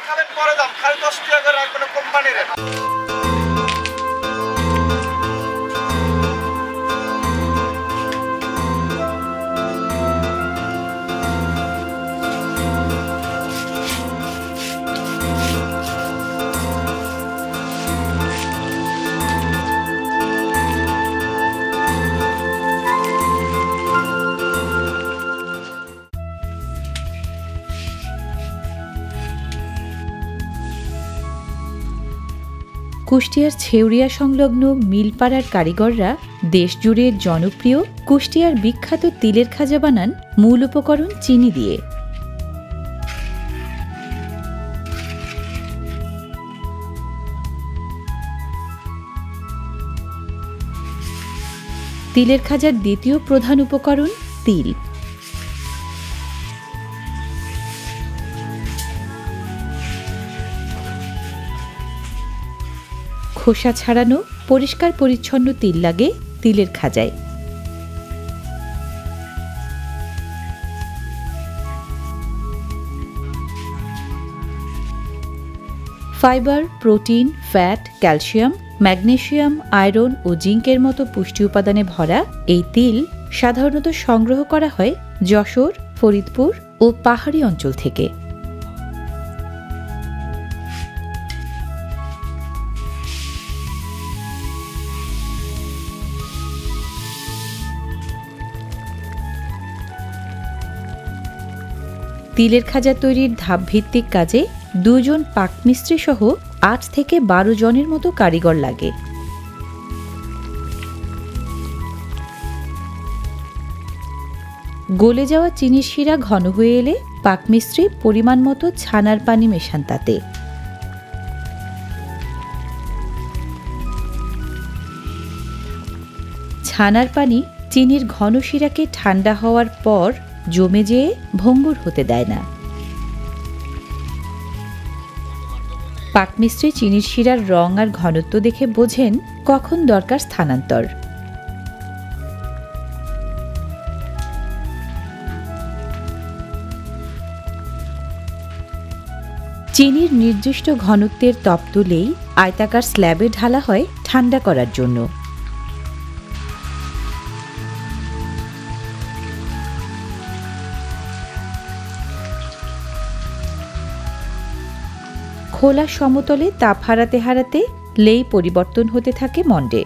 খাবেন পরে দাম, খালি 10 টাকা করে রাখবেন কোম্পানির। কুষ্টিয়ার ছেউরিয়া সংলগ্ন মিলপাড়ার কারিগররা দেশজুড়ে জনপ্রিয় কুষ্টিয়ার বিখ্যাত তিলের খাজা বানান মূল উপকরণ চিনি দিয়ে। তিলের খাজার দ্বিতীয় প্রধান উপকরণ তিল। খোসা ছাড়ানো পরিষ্কার পরিচ্ছন্ন তিল লাগে তিলের খাজায়। Fibre, protein, fat, calcium, magnesium, iron ও জিঙ্কের মতো পুষ্টি উপাদানে ভরা এই তিল সাধারণত সংগ্রহ করা হয় যশোর, ফরিদপুর ও পাহাড়ি অঞ্চল থেকে। তিলের খাজা তৈরির ধাপভিত্তিক কাজে 2 জন পাকমিস্ত্রি সহ 8 থেকে 12 জনের মতো কারিগর লাগে। গলে যাওয়া চিনির শিরা ঘন হয়ে এলে পাকমিস্ত্রি পরিমাণ মতো ছানার পানি মেশান তাতে। ছানার পানি চিনির ঘন শিরাকে ঠান্ডা হওয়ার পর জমে যেয়ে ভঙ্গুর হতে দেয় না। পাকমিস্ত্রি চিনির শিরার রং আর ঘনত্ব দেখে বোঝেন কখন দরকার স্থানান্তর। চিনির নির্দিষ্ট ঘনত্বের তপ তুলেই আয়তাকার স্ল্যাবে ঢালা হয় ঠান্ডা করার জন্য। খোলা সমতলে তাপ হারাতে হারাতে লেই পরিবর্তন হতে থাকে মন্ডে।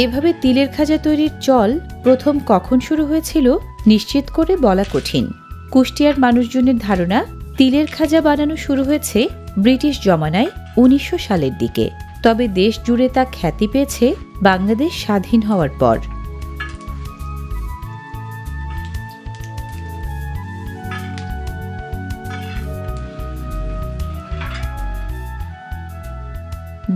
এভাবে তিলের খাজা তৈরির চল প্রথম কখন শুরু হয়েছিল নিশ্চিত করে বলা কঠিন। কুষ্টিয়ার মানুষজনের ধারণা তিলের খাজা বানানো শুরু হয়েছে ব্রিটিশ জমানায় 1900 সালের দিকে, তবে দেশ জুড়ে তা খ্যাতি পেয়েছে বাংলাদেশ স্বাধীন হওয়ার পর।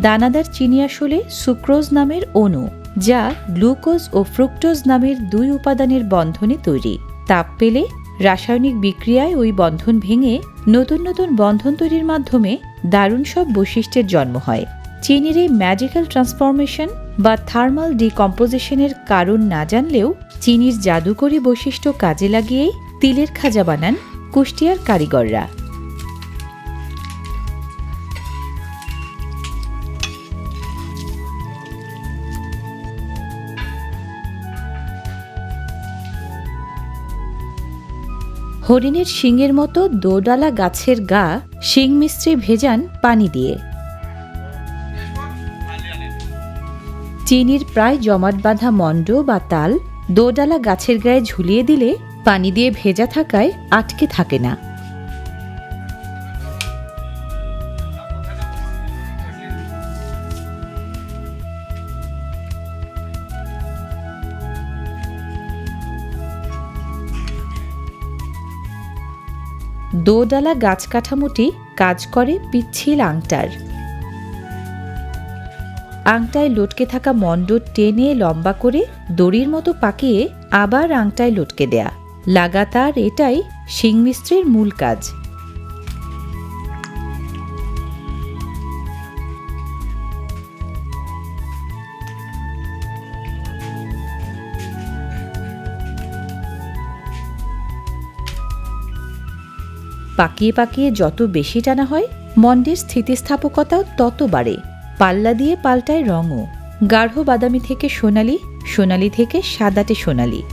দানাদার চিনি আসলে সুক্রোজ নামের অণু, যা গ্লুকোজ ও ফ্রুক্টোজ নামের 2 উপাদানের বন্ধনে তৈরি। তাপ পেলে রাসায়নিক বিক্রিয়ায় ওই বন্ধন ভেঙে নতুন নতুন বন্ধন তৈরির মাধ্যমে দারুণ সব বৈশিষ্ট্যের জন্ম হয়। চিনির এই ম্যাজিক্যাল ট্রান্সফরমেশন বা থার্মাল ডিকম্পোজিশনের কারণ না জানলেও চিনির জাদুকরী বৈশিষ্ট্য কাজে লাগিয়েই তিলের খাজা বানান কুষ্টিয়ার কারিগররা। হরিণের শিংয়ের মতো দোডালা গাছের গা শিং মিস্ত্রি ভেজান পানি দিয়ে। চিনির প্রায় জমাট বাঁধা মণ্ড বা তাল দোডালা গাছের গায়ে ঝুলিয়ে দিলে পানি দিয়ে ভেজা থাকায় আটকে থাকে না। দোডালা গাছ কাঠামোটি কাজ করে পিচ্ছিল আংটার। আংটায় লটকে থাকা মণ্ড টেনে লম্বা করে দড়ির মতো পাকিয়ে আবার আংটায় লটকে দেয়া, লাগাতার এটাই শিং মিস্ত্রির মূল কাজ। পাকিয়ে পাকিয়ে যত বেশি টানা হয়, মন্ডের স্থিতিস্থাপকতাও তত বাড়ে। পাল্লা দিয়ে পাল্টায় রঙও, গাঢ় বাদামি থেকে সোনালি, সোনালি থেকে সাদাটে সোনালি।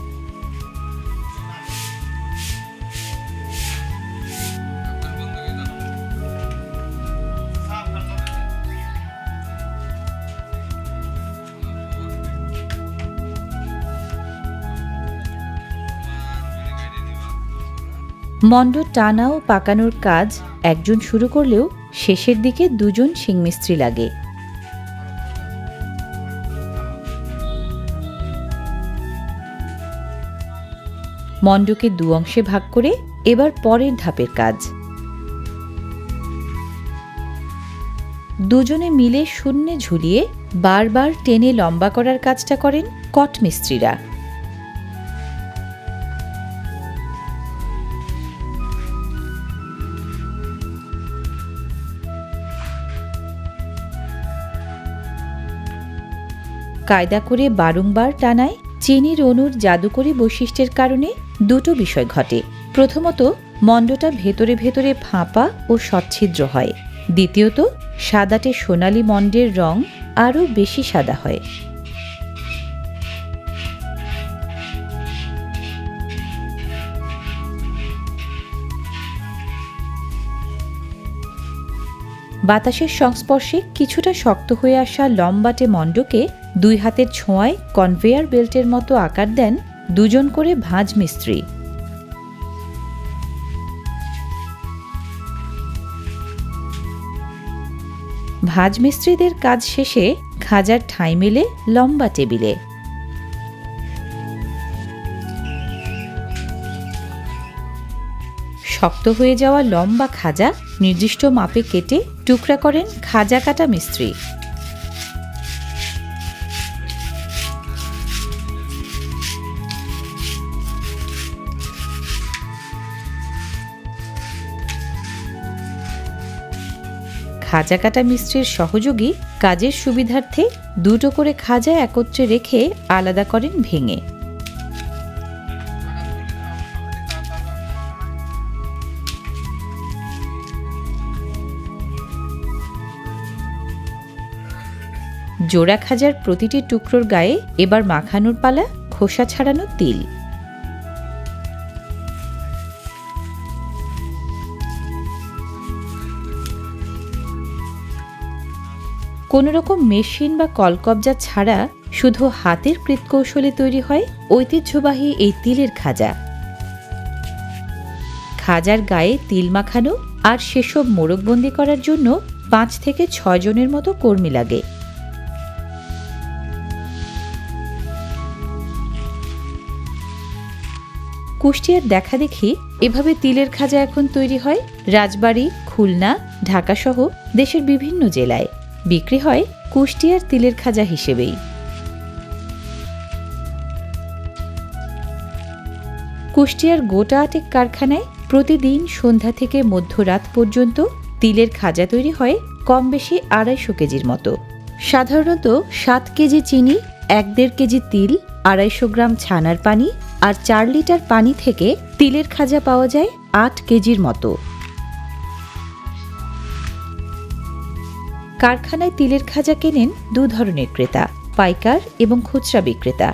মন্ড টানা ও পাকানোর কাজ একজন শুরু করলেও শেষের দিকে দুজন শিংমিস্ত্রি লাগে। মন্ডকে দু অংশে ভাগ করে এবার পরের ধাপের কাজ। দুজনে মিলে শূন্যে ঝুলিয়ে বারবার টেনে লম্বা করার কাজটা করেন কট মিস্ত্রিরা। কায়দা করে বারংবার টানায় চিনির অণুর জাদুকরী বৈশিষ্ট্যের কারণে দুটো বিষয় ঘটে। প্রথমত, মন্ডটা ভেতরে ভেতরে ফাঁপা ও সচ্ছিদ্র হয়। দ্বিতীয়ত, সাদাটে সোনালি মন্ডের রং আরও বেশি সাদা হয়। বাতাসের সংস্পর্শে কিছুটা শক্ত হয়ে আসা লম্বাটে মন্ডকে দুই হাতের ছোঁয়ায় কনভেয়ার বেল্টের মতো আকার দেন দুজন করে ভাঁজ মিস্ত্রি। ভাঁজ মিস্ত্রিদের কাজ শেষে খাজার ঠাঁই মেলে লম্বা টেবিলে। শক্ত হয়ে যাওয়া লম্বা খাজা নির্দিষ্ট মাপে কেটে টুকরা করেন খাজা কাটা মিস্ত্রি। খাজা কাটা মিস্ত্রির সহযোগী কাজের সুবিধার্থে দুটো করে খাজা একত্রে রেখে আলাদা করেন ভেঙে। জোড়া খাজার প্রতিটি টুকরোর গায়ে এবার মাখানোর পালা খোসা ছাড়ানো তিল। কোনোরকম মেশিন বা কলকবজা ছাড়া শুধু হাতের কৃৎকৌশলে তৈরি হয় ঐতিহ্যবাহী এই তিলের খাজা। খাজার গায়ে তিল মাখানো আর সেসব মোড়কবন্দি করার জন্য 5 থেকে 6 জনের মতো কর্মী লাগে। কুষ্টিয়ার দেখা দেখি এভাবে তিলের খাজা এখন তৈরি হয় রাজবাড়ী, খুলনা, ঢাকাসহ দেশের বিভিন্ন জেলায়। বিক্রি হয় কুষ্টিয়ার তিলের খাজা হিসেবেই। কুষ্টিয়ার গোটা আটেক কারখানায় প্রতিদিন সন্ধ্যা থেকে মধ্যরাত পর্যন্ত তিলের খাজা তৈরি হয় কম বেশি 250 কেজির মতো। সাধারণত 7 কেজি চিনি, 1-1.5 কেজি তিল, 250 গ্রাম ছানার পানি আর 4 লিটার পানি থেকে তিলের খাজা পাওয়া যায় 8 কেজির মতো। কারখানায় তিলের খাজা কেনেন 2 ধরনের ক্রেতা, পাইকার এবং খুচরা বিক্রেতা।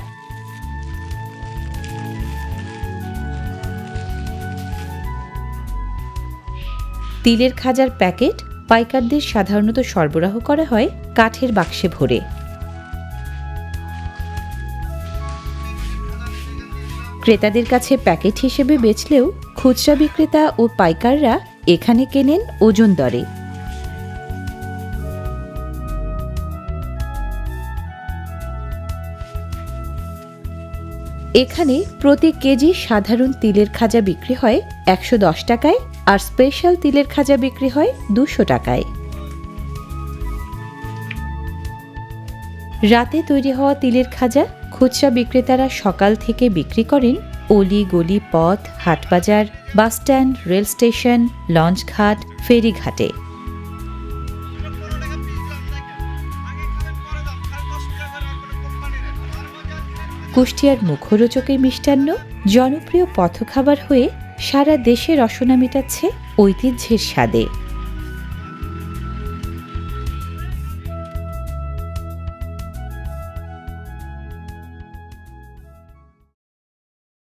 তিলের খাজার প্যাকেট পাইকারদের সাধারণত সরবরাহ করা হয় কাঠের বাক্সে ভরে। ক্রেতাদের কাছে প্যাকেট হিসেবে বেচলেও খুচরা বিক্রেতা ও পাইকাররা এখানে কেনেন ওজন দরে। এখানে প্রতি কেজি সাধারণ তিলের খাজা বিক্রি হয় 110 টাকায় আর স্পেশাল তিলের খাজা বিক্রি হয় 200 টাকায়। রাতে তৈরি হওয়া তিলের খাজা খুচরা বিক্রেতারা সকাল থেকে বিক্রি করেন অলি গলি পথ, হাটবাজার, বাসস্ট্যান্ড, রেল স্টেশন, লঞ্চঘাট, ফেরিঘাটে। কুষ্টিয়ার মুখরোচক এই মিষ্টান্ন জনপ্রিয় পথখাবার হয়ে সারা দেশে রসনা মেটাচ্ছে ঐতিহ্যের স্বাদে।